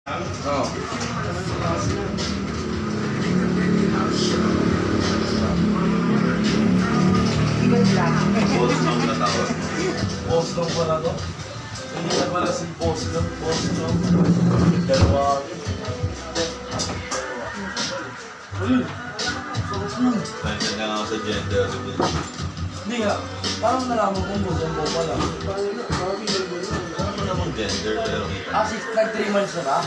Oh. Boss lang na tawag. Boss lang pala to. Hindi na pala si boss lang. Boss lang. Dalawa. Ayun. Nandiyan na ako sa gender reveal. Hindi nga. Parang nalaman ko mo sa mo pala. Ano mo namang gender pero kita. Ah, nag 3 months na ba?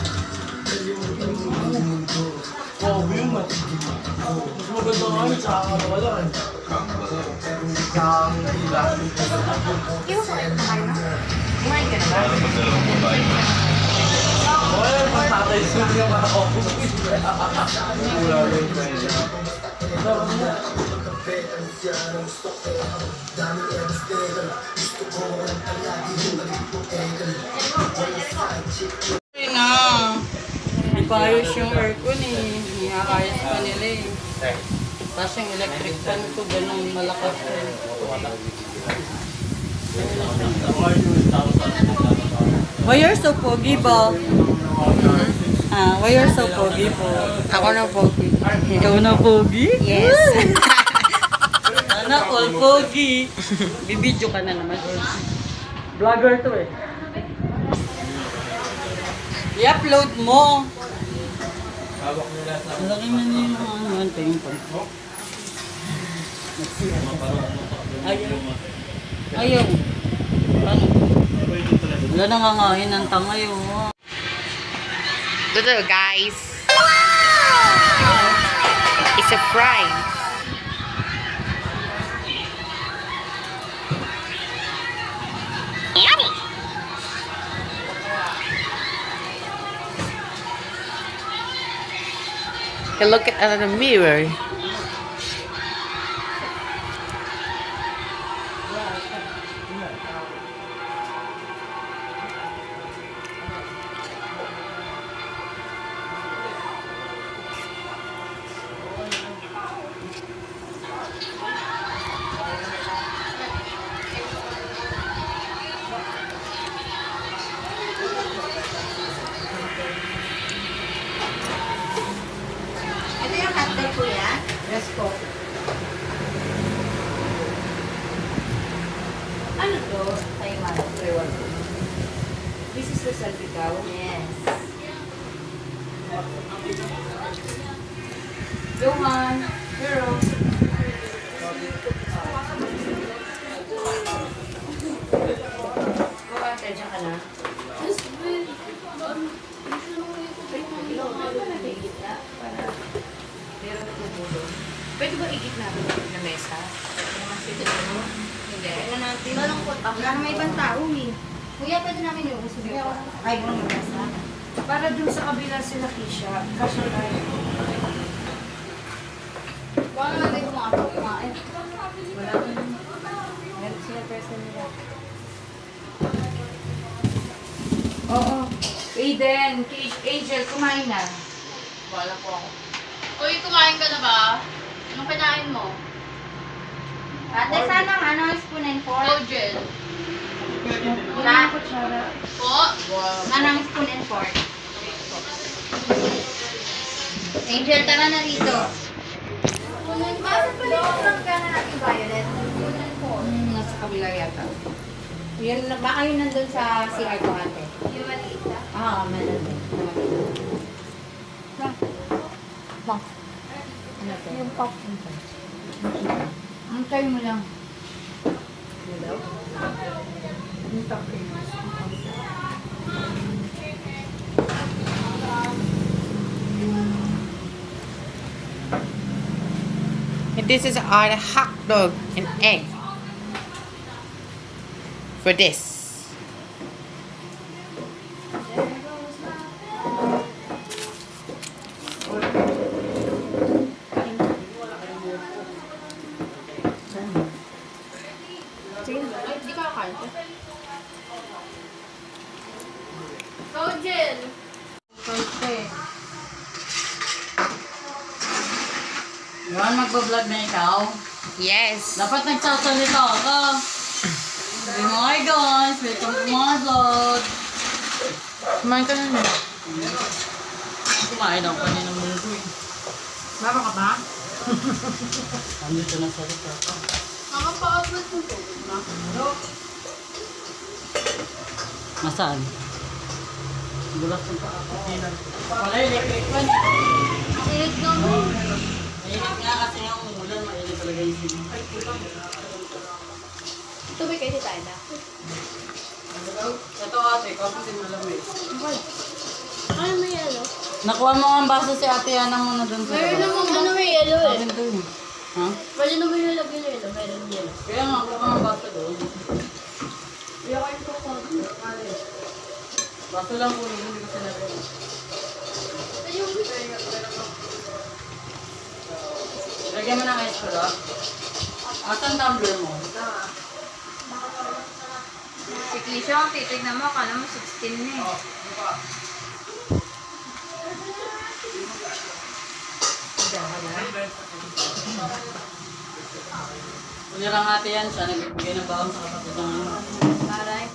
Oo, yun man. Mas maganda nga yun sa akin wala eh. Isang hila. Kumain ka na ba? Paano pag dalawang babae mo? Wala pa tatay soon yung mga ako. Wala rin pwede. Ayun na. Hindi pa ayos yung aircon eh. Iyaayos pa nila eh. Tapos yung electric fan ko, ganun malakas eh. Why you're so pogi, Bo? Why you're so pogi, Bo? Ako na pogi. Ikaw na pogi? Yes. Sana all pogi. Bibidyo ka na naman. Vlogger to eh. I-upload mo. Ang laki na niya yung ano. Ito yung pang. Ayaw. Ayaw. Ano? Wala nangangain ng tanga yun. Ito guys. It's a fry. Yummy. You look at the mirror. Ito yung hotdog ko yan? Yes po. Ano to? Taiwan. Taiwan. This is the salpicao? Yes. Johan, girl. Ate, dyan ka na. Pwede ba igit natin na mesa? Hindi. Tingnan natin. Malungkot ako. Wala may ibang tao eh. Kuya, pwede namin yung usubi ko. Ay, yung mesa. Para dun sa kabila sila Kisha. Kasya tayo. Baka naman tayo kumain. Wala ko yun. Meron sila person nila. Oo. Aiden, Angel, kumain na. Wala po ako. Uy, kumain ka na ba? Anong kinain mo? Ate, sana ang ano, spoon and fork. Kojel. Na, Po? anong spoon and fork. Angel, tara na dito. Bakit pala yung langkana natin violet? Nasa kabila yata. Yun, baka yun nandun sa CR ko ate. Yung maliit na? Meron. Ano to? Yung pop. Antay mo lang. Ano daw? Yung top creamers. This is our hot dog and egg. For this. Ay, di ka kakain ko. Kojel! Pwede. Yan, magbablog na ikaw. Yes. Dapat nagsasalita ka. Sabi mo, hi guys, welcome to my vlog. Kumain ka na. kumain ako kanina ng munggo eh. Baba ka ba? Andito na sa rito. Nakapa-upload mo to. Masaan? Bulas ng pa ako. Wala electric fan. Init naman. Mainit nga kasi yung ulan, mainit talaga yung sila. Tubig kayo tayo na. Ito ate, kapag din malamig. Ano may yellow? Nakuha mo nga ang baso si ate Yana muna dun sa Meron labas. namang ano may yellow eh. Akin to yun. Ha? Pwede naman yung lagyan ng yellow. Meron yellow. Kaya nga, kuha nga ang baso doon. Kaya kayo po ko. Baso lang kunin, hindi ko sinabi. Ayun. Lagyan mo ng ice cream. Asan tumbler mo? Si Kisha, titignan mo, akala mo 16 na eh. Ulirang ate yan siya, nagbibigay ng baon sa kapatid ng ano. Aray.